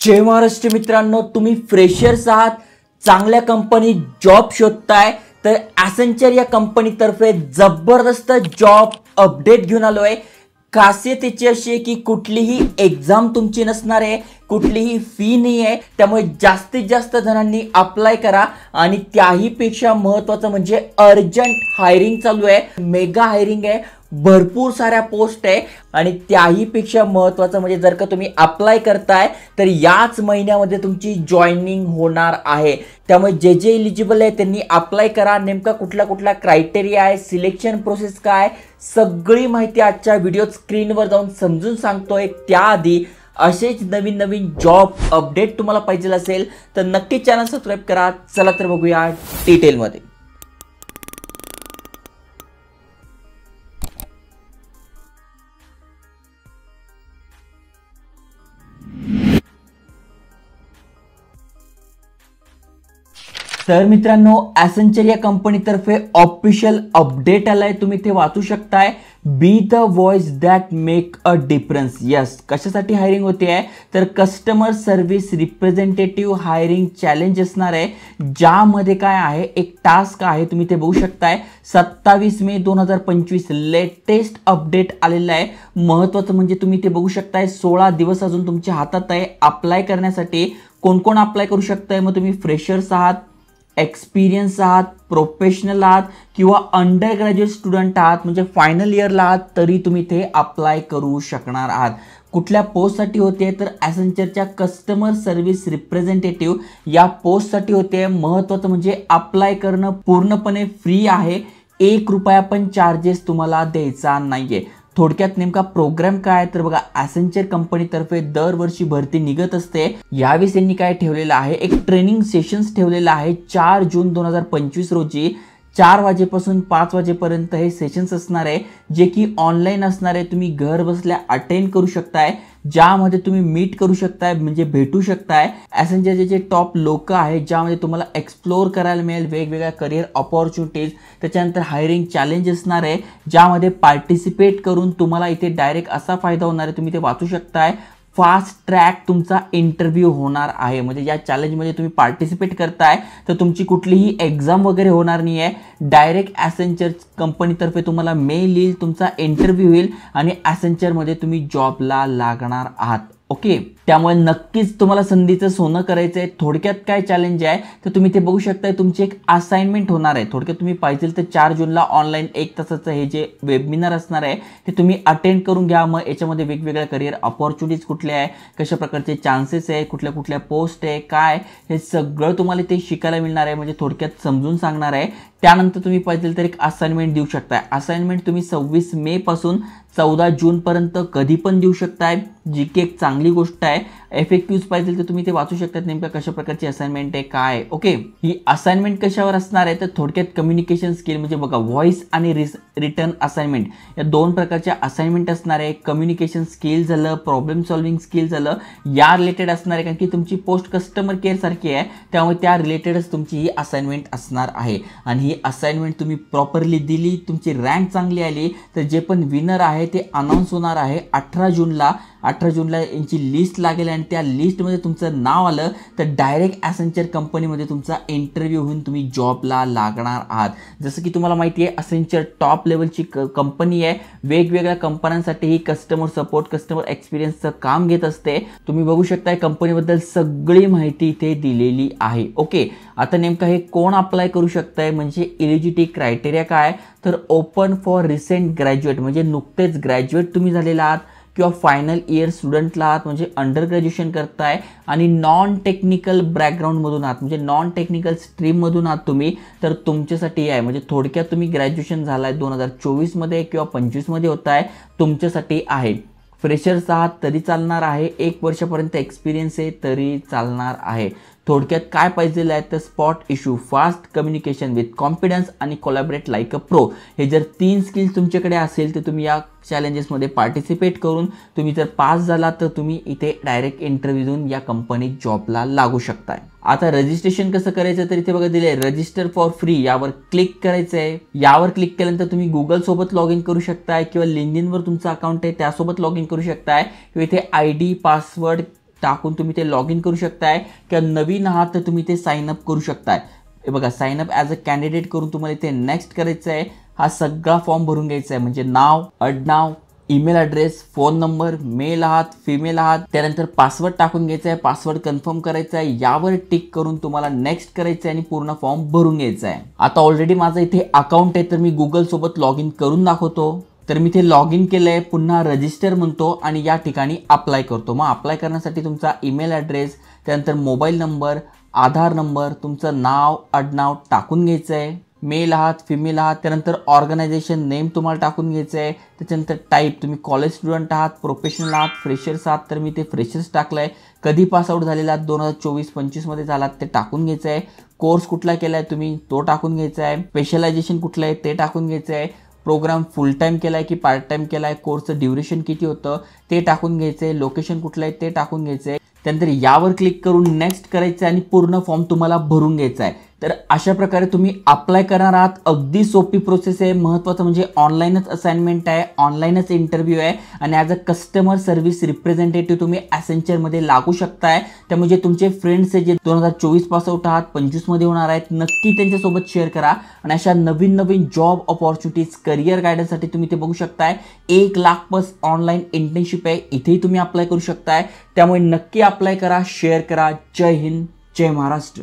जय महाराष्ट्र मित्रांनो, तुम्ही फ्रेशर्स आहात, चांगल्या कंपनीत जॉब शोधताय तर ॲसेंचर या कंपनीतर्फे जबरदस्त जॉब अपडेट घेऊन आलोय। खासियत याची अशी आहे की कुठलीही एग्जाम तुमची नसणार आहे, कुठलीही फी नाही आहे, त्यामुळे जास्तीत जास्त जणांनी अप्लाय करा। आणि त्याही पेक्षा महत्त्वाचं म्हणजे अर्जंट हायरिंग चालू आहे, मेगा हायरिंग आहे, भरपूर साऱ्या पोस्ट आहे। आणि त्याही पेक्षा महत्त्वाचं म्हणजे जर का तुम्ही अप्लाय करताय तर याच महिन्यामध्ये तुमची जॉईनिंग होणार आहे। त्यामुळे जे जे एलिजिबल आहे त्यांनी अप्लाय करा। नेमका कुठला क्रायटेरिया आहे, सिलेक्शन प्रोसेस काय, सगळी माहिती आजच्या व्हिडिओत स्क्रीनवर जाऊन समजून सांगतोय। त्याआधी असेच नवीन जॉब अपडेट तुम्हाला पाहिजे असेल तर नक्की चॅनल सबस्क्राइब करा। चला तर बघूया डिटेलमध्ये। तर मित्रांनो, ॲसेंचर या कंपनीतर्फे ऑफिशियल अपडेट आलाय, तुम्ही ते वाचू शकताय। Be the voice that make a difference. Yes, कशासाठी हायरिंग होते आहे तर customer service representative hiring challenge असणार आहे, ज्यामध्ये काय आहे एक टास्क आहे, तुम्ही ते बघू शकताय। 27 मे 2025 लेटेस्ट अपडेट आलेला आहे। महत्त्वाचं म्हणजे तुम्ही ते बघू शकताय 16 दिवस अजून तुमच्या हातात आहे अप्लाय करण्यासाठी। कोण अप्लाय करू शकताय, मग तुम्ही फ्रेशर्स आहात, एक्सपिरियन्स आहात, प्रोफेशनल आहात किंवा अंडर ग्रॅज्युएट स्टुडंट आहात, म्हणजे फायनल इयरला आहात तरी तुम्ही ते अप्लाय करू शकणार आहात। कुठल्या पोस्टसाठी होते तर ॲसेंचरच्या कस्टमर सर्व्हिस रिप्रेझेंटेटिव्ह या पोस्टसाठी होते। महत्त्वाचं म्हणजे अप्लाय करणं पूर्णपणे फ्री आहे, 1 रुपया पण चार्जेस तुम्हाला द्यायचा नाहीये। थोडक्यात नेमका प्रोग्राम काय तर बघा, ॲसेंचर कंपनीतर्फे दरवर्षी भरती निघत असते। यावेळी त्यांनी काय ठेवलेलं आहे, एक ट्रेनिंग सेशन्स ठेवलेलं आहे 4 जून 2025 रोजी 4 वाजेपासून 5 वाजेपर्यंत हे सेशन्स असणार आहे, जे की ऑनलाईन असणार आहे। तुम्ही घर बसल्या अटेंड करू शकताय, ज्यामध्ये तुम्ही मीट करू शकताय, म्हणजे भेटू शकताय ॲसेंचरचे जे टॉप लोक आहेत, ज्यामध्ये तुम्हाला एक्सप्लोर करायला मिळेल वेगवेगळ्या करिअर ऑपॉर्च्युनिटीज। त्याच्यानंतर हायरिंग चॅलेंज असणार आहे, ज्यामध्ये पार्टिसिपेट करून तुम्हाला इथे डायरेक्ट असा फायदा होणार आहे, तुम्ही ते वाचू शकताय। फास्ट ट्रॅक तुमचा इंटरव्ह्यू होणार आहे, म्हणजे या चॅलेंजमध्ये तुम्ही पार्टिसिपेट करताय तर तुमची कुठलीही एक्झाम वगैरे होणार नाही आहे, डायरेक्ट ॲसेंचर कंपनीतर्फे तुम्हाला मेल येईल, तुमचा इंटरव्ह्यू होईल आणि ॲसेंचरमध्ये तुम्ही जॉबला लागणार आहात। ओके, त्यामुळे नक्कीच तुम्हाला संधीचं सोनं करायचं आहे। थोडक्यात काय चॅलेंज आहे तर तुम्ही ते बघू शकताय, तुमची एक असाइनमेंट होणार आहे। थोडक्यात तुम्ही पाहिजे तर 4 जूनला ऑनलाईन 1 तासाचं हे जे वेबिनार असणार आहे ते तुम्ही अटेंड करून घ्या। मग याच्यामध्ये वेगवेगळ्या करिअर ऑपॉर्च्युनिटीज कुठल्या आहे, कशा प्रकारचे चान्सेस आहे, कुठल्या पोस्ट आहे, काय हे सगळं तुम्हाला ते शिकायला मिळणार आहे, म्हणजे थोडक्यात समजून सांगणार आहे। त्यानंतर तुम्ही पाहिजे तर एक असाइनमेंट देऊ शकताय। असाइनमेंट तुम्ही 26 मे पासून 14 जून पर्यंत कधी पण देऊ शकताय, जी की एक चांगली गोष्ट आहे। FAQs पाहिजे तर तुम्ही ते वाचू शकतात, नेमक्या कशा प्रकारची असाइनमेंट आहे, काय। ओके, ही असाइनमेंट कशावर असणार आहे तर थोडक्यात कम्युनिकेशन स्किल, म्हणजे बघा व्हॉइस आणि रिटर्न असाइनमेंट या 2 प्रकारच्या असाइनमेंट असणार आहे। कम्युनिकेशन स्किल झालं, प्रॉब्लेम सॉल्व्हिंग स्किल झालं, या रिलेटेड असणार आहे, कारण की तुमची पोस्ट कस्टमर केअर सारखी आहे, त्यामुळे त्या रिलेटेडच तुमची ही असाइनमेंट असणार आहे। आणि ही असाइनमेंट तुम्ही प्रॉपरली दिली, तुमची रँक चांगली आली तर जे पण विनर आहे ते अनाऊन्स होणार आहे 18 जूनला। 18 जूनला यांची लिस्ट लागेल आणि त्या लिस्टमध्ये तुमचं नाव आलं तर डायरेक्ट ॲसेंचर कंपनीमध्ये तुमचा इंटरव्ह्यू होऊन तुम्ही जॉबला लागणार आहात। जसं की तुम्हाला माहिती आहे ॲसेंचर टॉप लेवलची कंपनी आहे, वेगवेगळ्या कंपन्यांसाठी ही कस्टमर सपोर्ट, कस्टमर एक्सपिरियन्सचं काम घेत असते। तुम्ही बघू शकताय कंपनीबद्दल सगळी माहिती इथे दिलेली आहे। ओके, आता नेमकं हे कोण अप्लाय करू शकताय, म्हणजे एलिजिबिलिटी क्रायटेरिया काय तर ओपन फॉर रिसेंट ग्रॅज्युएट, म्हणजे नुकतेच ग्रॅज्युएट तुम्ही झालेला आहात किंवा फायनल इयर स्टुडंटला आहात, म्हणजे अंडर ग्रॅज्युएशन करताय आणि नॉन टेक्निकल बॅकग्राऊंडमधून आहात, म्हणजे नॉन टेक्निकल स्ट्रीममधून आहात तुम्ही, तर तुमच्यासाठी आहे। म्हणजे थोडक्यात तुम्ही ग्रॅज्युएशन झालाय 2024 मध्ये किंवा 25 मध्ये होताय, तुमच्यासाठी आहे। फ्रेशर्स आहात तरी चालणार आहे, 1 वर्षापर्यंत एक्सपिरियन्स आहे तरी चालणार आहे। थोडक्यात काय पाहिजे आहे तर spot issue, fast communication with confidence आणि कोलॅबरेट लाईक अ प्रो, हे जर 3 स्किल्स तुमच्याकडे असेल तर तुम्ही या चॅलेंजेसमध्ये पार्टिसिपेट करून तुम्ही जर पास झाला तर तुम्ही इथे डायरेक्ट इंटरव्ह्यू देऊन या कंपनीत जॉबला लागू शकताय। आता रजिस्ट्रेशन कसं करायचं तर इथे बघा दिले रजिस्टर फॉर फ्री, यावर क्लिक करायचं आहे। यावर क्लिक केल्यानंतर तुम्ही गुगल सोबत लॉग इन करू शकताय किंवा लिंक्डइनवर तुमचं अकाउंट आहे त्यासोबत लॉग इन करू शकताय, किंवा इथे ID पासवर्ड टाकून तुम्ही ते लॉग इन करू शकताय किंवा नवीन आहात तर तुम्ही ते साइन अप करू शकताय. हे बघा, sign up as a candidate करून तुम्हाला इथे नेक्स्ट करायचं आहे. हा सगळा फॉर्म भरून घ्यायचा आहे, म्हणजे नाव, आडनाव, email address, phone number, male आहात, फिमेल आहात, त्यानंतर पासवर्ड टाकून घ्यायचा आहे, पासवर्ड कन्फर्म करायचा आहे, यावर टिक करून तुम्हाला नेक्स्ट करायचं आहे आणि पूर्ण फॉर्म भरून घ्यायचा आहे. आता ऑलरेडी माझं इथे अकाउंट आहे तर मी गुगल सोबत लॉग इन करून दाखवतो. तर मी ते लॉग इन केलंय, पुन्हा रजिस्टर म्हणतो आणि या ठिकाणी अप्लाय करतो. मग अप्लाय करण्यासाठी तुमचा ईमेल ॲड्रेस, त्यानंतर मोबाईल नंबर, आधार नंबर, तुमचं नाव, आडनाव टाकून घ्यायचं आहे. मेल आहात, फिमेल आहात, त्यानंतर ऑर्गनायझेशन नेम तुम्हाला टाकून घ्यायचं आहे. त्याच्यानंतर टाईप, तुम्ही कॉलेज स्टुडंट आहात, प्रोफेशनल आहात, फ्रेशर्स आहात, तर मी ते फ्रेशर्स टाकलं आहे. कधी पासआउट झालेला आहात, 2024-25 मध्ये झालात ते टाकून घ्यायचं आहे. कोर्स कुठला केला आहे तुम्ही तो टाकून घ्यायचा आहे. स्पेशलायझेशन कुठलं आहे ते टाकून घ्यायचं आहे. प्रोग्राम फुल टाईम केला आहे की पार्ट टाईम केला आहे, कोर्सचं ड्युरेशन किती होतं ते टाकून घ्यायचं आहे. लोकेशन कुठलं आहे ते टाकून घ्यायचं आहे. त्यानंतर यावर क्लिक करून नेक्स्ट करायचं आहे आणि पूर्ण फॉर्म तुम्हाला भरून घ्यायचा आहे. तर अशा प्रकारे तुम्ही अप्लाय करणार आहात. अगदी सोपी प्रोसेस आहे. महत्त्वाचं म्हणजे ऑनलाईनच असाइनमेंट आहे, ऑनलाईनच इंटरव्ह्यू आहे आणि as a customer service representative तुम्ही ॲसेंचरमध्ये लागू शकताय. त्यामुळे तुमचे फ्रेंड्स जे 2024 पासआउट आहात, 25 मध्ये होणार आहेत, नक्की त्यांच्यासोबत शेअर करा आणि अशा नवीन नवीन जॉब ऑपॉर्च्युनिटीज, करिअर गायडन्ससाठी तुम्ही ते बघू शकताय. 1,00,000+ ऑनलाईन इंटर्नशिप आहे, इथेही तुम्ही अप्लाय करू शकताय. त्यामुळे नक्की अप्लाय करा, शेअर करा. जय हिंद, जय महाराष्ट्र.